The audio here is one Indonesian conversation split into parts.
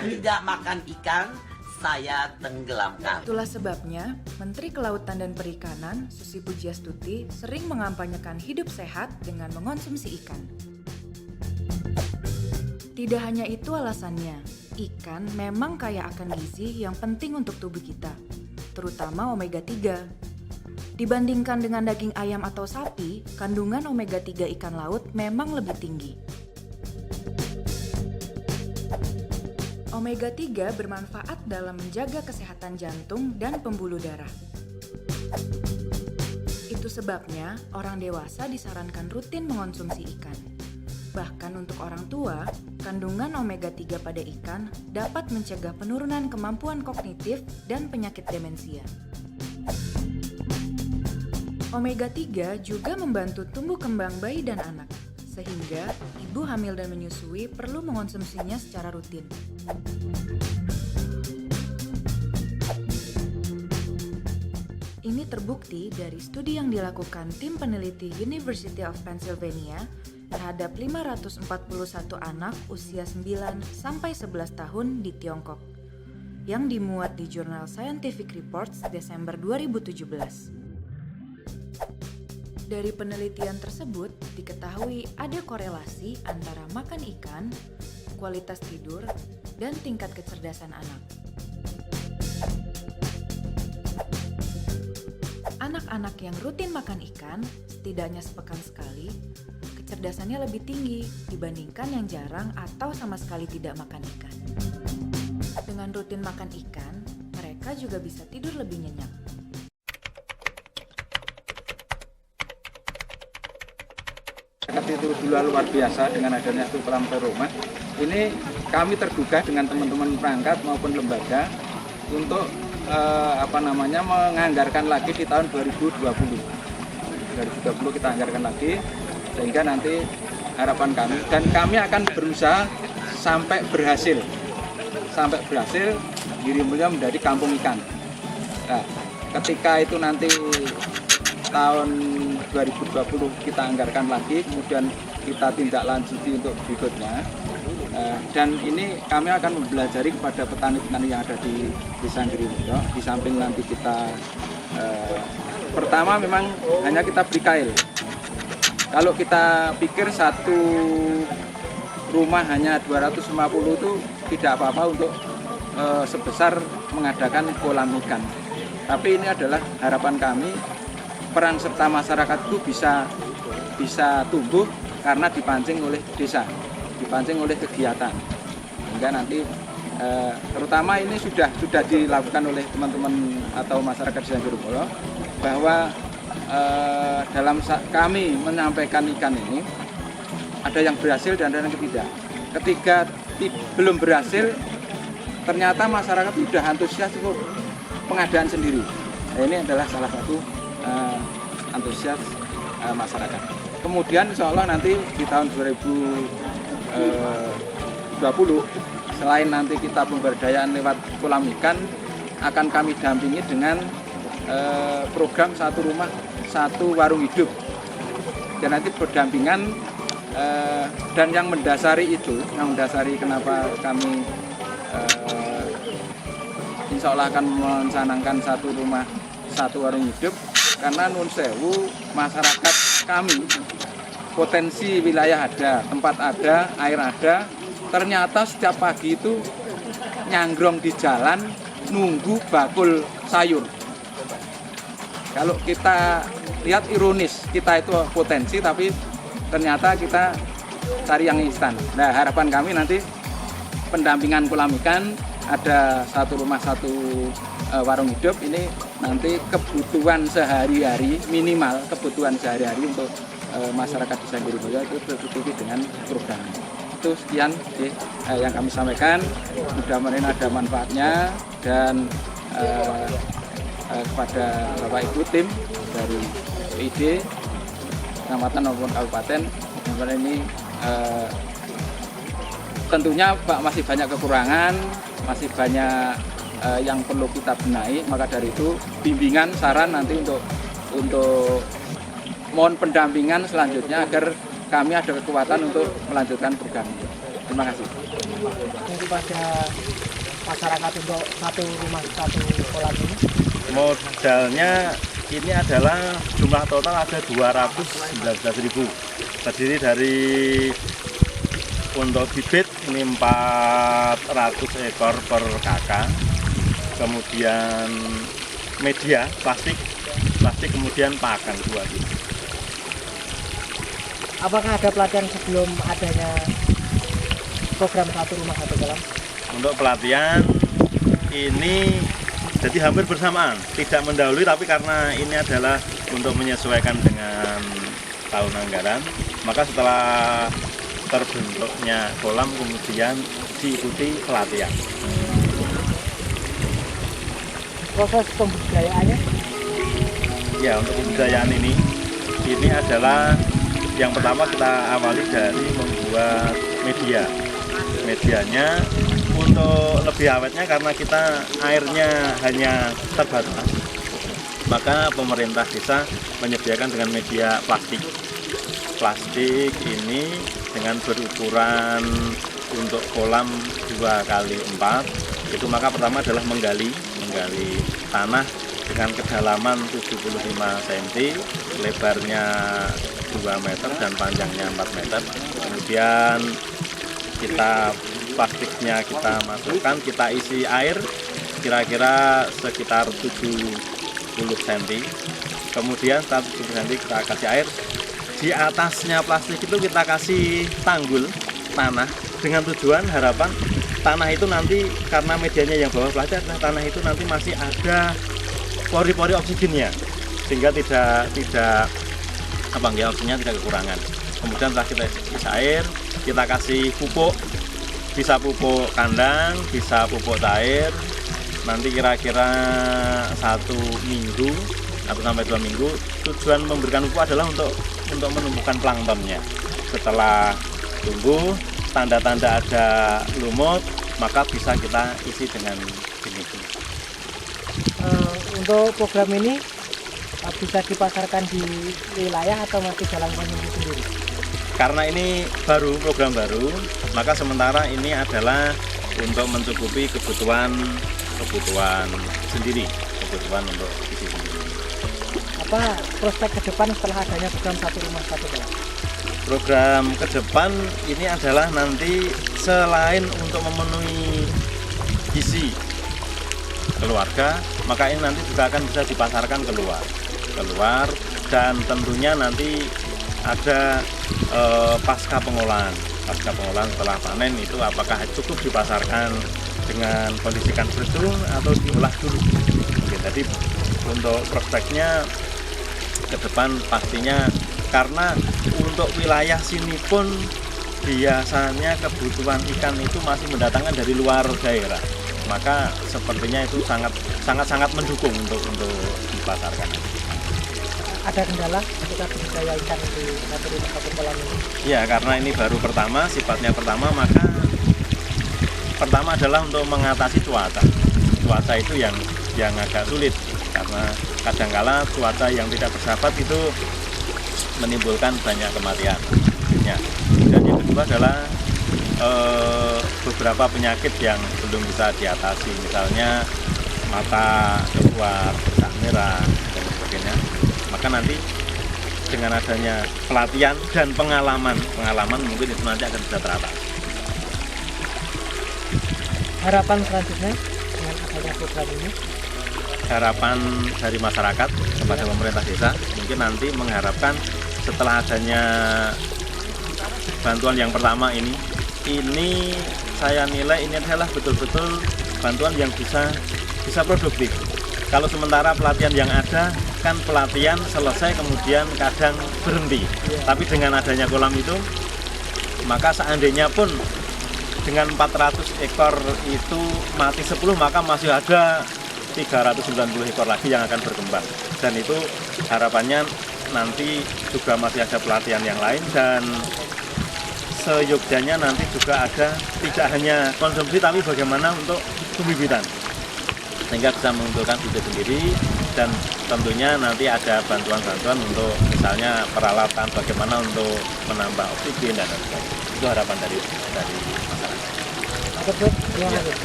tidak makan ikan, saya tenggelamkan. Itulah sebabnya Menteri Kelautan dan Perikanan Susi Pujiastuti sering mengampanyekan hidup sehat dengan mengonsumsi ikan. Tidak hanya itu alasannya, ikan memang kaya akan gizi yang penting untuk tubuh kita, terutama omega 3. Dibandingkan dengan daging ayam atau sapi, kandungan omega 3 ikan laut memang lebih tinggi. Omega 3 bermanfaat dalam menjaga kesehatan jantung dan pembuluh darah. Itu sebabnya orang dewasa disarankan rutin mengonsumsi ikan. Bahkan untuk orang tua, kandungan omega 3 pada ikan dapat mencegah penurunan kemampuan kognitif dan penyakit demensia. Omega 3 juga membantu tumbuh kembang bayi dan anak, sehingga ibu hamil dan menyusui perlu mengonsumsinya secara rutin. Ini terbukti dari studi yang dilakukan tim peneliti University of Pennsylvania terhadap 541 anak usia 9 sampai 11 tahun di Tiongkok yang dimuat di jurnal Scientific Reports Desember 2017. Dari penelitian tersebut diketahui ada korelasi antara makan ikan, kualitas tidur, dan tingkat kecerdasan anak. Anak-anak yang rutin makan ikan, setidaknya sepekan sekali, kecerdasannya lebih tinggi dibandingkan yang jarang atau sama sekali tidak makan ikan. Dengan rutin makan ikan, mereka juga bisa tidur lebih nyenyak. Itu dulu luar biasa dengan adanya itu Pramper Rumah. Ini kami tergugah dengan teman-teman perangkat maupun lembaga untuk menganggarkan lagi di tahun 2020. 2020 kita anggarkan lagi sehingga nanti harapan kami dan kami akan berusaha sampai berhasil Girimulia menjadi kampung ikan. Nah, ketika itu nanti tahun 2020 kita anggarkan lagi, kemudian kita tindak lanjuti untuk berikutnya. Dan ini kami akan mempelajari kepada petani-petani yang ada di Desa Girimulia. Di samping nanti kita pertama memang hanya kita beri kail. Kalau kita pikir satu rumah hanya 250 itu tidak apa-apa untuk sebesar mengadakan kolam ikan. Tapi ini adalah harapan kami, peran serta masyarakat itu bisa tumbuh karena dipancing oleh desa, dipancing oleh kegiatan. Hingga nanti terutama ini sudah dilakukan oleh teman-teman atau masyarakat Desa Girimulia bahwa dalam kami menyampaikan ikan ini ada yang berhasil dan ada yang tidak. Ketika belum berhasil, ternyata masyarakat sudah antusias untuk pengadaan sendiri. Nah, ini adalah salah satu antusias masyarakat. Kemudian insya Allah nanti di tahun 2020 selain nanti kita pemberdayaan lewat kolam ikan, akan kami dampingi dengan program satu rumah satu warung hidup. Dan nanti berdampingan dan yang mendasari kenapa kami insya Allah akan mencanangkan satu rumah satu warung hidup, karena nun sewu masyarakat kami potensi wilayah ada, tempat ada, air ada, ternyata setiap pagi itu nyanggrong di jalan nunggu bakul sayur. Kalau kita lihat ironis, kita itu potensi tapi ternyata kita cari yang instan. Nah, harapan kami nanti pendampingan kolam ikan, ada satu rumah satu warung hidup, ini nanti kebutuhan sehari-hari, minimal kebutuhan sehari-hari untuk masyarakat Desa Girimulia itu tercukupi dengan program. Itu sekian yang kami sampaikan, mudah-mudahan ada manfaatnya, dan kepada Bapak Ibu tim dari PID kecamatan maupun kabupaten, ini tentunya masih banyak kekurangan, masih banyak yang perlu kita benahi. Maka dari itu bimbingan, saran nanti untuk mohon pendampingan selanjutnya agar kami ada kekuatan untuk melanjutkan program ini. Terima kasih. berapa untuk pada masyarakat untuk satu rumah satu kolam ini? Modalnya ini adalah jumlah total ada 219.000, terdiri dari untuk bibit ini 400 ekor per kakak, kemudian media plastik kemudian pakan 2 gitu. Apakah ada pelatihan sebelum adanya program satu rumah satu kolam? Untuk pelatihan ini jadi hampir bersamaan, tidak mendahului, tapi karena ini adalah untuk menyesuaikan dengan tahun anggaran, maka setelah terbentuknya kolam kemudian diikuti pelatihan. Proses pembudidayaannya? Ya, untuk pembudidayaan ini adalah yang pertama kita awali dari membuat media. Medianya untuk lebih awetnya karena kita airnya hanya terbatas, maka pemerintah desa menyediakan dengan media plastik. Plastik ini dengan berukuran untuk kolam 2x4 itu, maka pertama adalah menggali tanah dengan kedalaman 75 cm, lebarnya 2 meter dan panjangnya 4 meter. Kemudian plastiknya kita masukkan, kita isi air kira-kira sekitar 70 cm. Kemudian setelah 70 cm kita kasih air. Di atasnya plastik itu kita kasih tanggul tanah dengan tujuan harapan tanah itu nanti, karena medianya yang bawah plastik, tanah itu nanti masih ada pori-pori oksigennya sehingga tidak oksigennya tidak kekurangan. Kemudian setelah kita isi air, kita kasih pupuk, bisa pupuk kandang, bisa pupuk cair. Nanti kira-kira 1 minggu atau sampai 2 minggu. Tujuan memberikan pupuk adalah untuk menumbuhkan planktonnya. Setelah tumbuh, tanda-tanda ada lumut, maka bisa kita isi dengan ini. Untuk program ini bisa dipasarkan di wilayah atau masih dalam konsumsi sendiri? Karena ini program baru, maka sementara ini adalah untuk mencukupi kebutuhan sendiri, kebutuhan untuk isi sendiri. Apa prospek ke depan setelah adanya program satu rumah satu kolam? Program ke depan ini adalah nanti selain untuk memenuhi gizi keluarga, maka ini nanti juga akan bisa dipasarkan keluar, dan tentunya nanti ada pasca pengolahan setelah panen itu apakah cukup dipasarkan dengan kondisikan betul atau diolah dulu. Oke, jadi untuk prospeknya ke depan pastinya, karena untuk wilayah sini pun biasanya kebutuhan ikan itu masih mendatangkan dari luar daerah, maka sepertinya itu sangat mendukung untuk dipasarkan. Ada kendala ketika budidaya ikan di satu rumah satu kolam ini? Ya, karena ini baru sifatnya pertama, maka pertama adalah untuk mengatasi cuaca itu yang agak sulit, karena kadangkala cuaca yang tidak bersahabat itu menimbulkan banyak kematian. Ya. Dan yang kedua adalah beberapa penyakit yang belum bisa diatasi, misalnya mata keluar, bercak merah dan sebagainya. Maka nanti dengan adanya pelatihan dan pengalaman mungkin itu nanti akan bisa teratasi. Harapan selanjutnya dengan adanya program ini? Harapan dari masyarakat kepada pemerintah desa mungkin nanti mengharapkan setelah adanya bantuan yang pertama ini saya nilai ini adalah betul-betul bantuan yang bisa produktif. Kalau sementara pelatihan yang ada kan pelatihan selesai kemudian kadang berhenti. Tapi dengan adanya kolam itu, maka seandainya pun dengan 400 ekor itu mati 10, maka masih ada 390 ekor lagi yang akan berkembang. Dan itu harapannya nanti juga masih ada pelatihan yang lain, dan seyogyanya nanti juga ada tidak hanya konsumsi tapi bagaimana untuk pembibitan, sehingga bisa mengumpulkan bibit sendiri, dan tentunya nanti ada bantuan-bantuan untuk misalnya peralatan bagaimana untuk menambah oksigen dan sebagainya. Itu harapan dari masyarakat. tersebut. Terima kasih.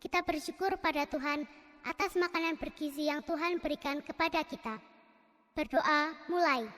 Kita bersyukur pada Tuhan atas makanan bergizi yang Tuhan berikan kepada kita. Berdoa mulai.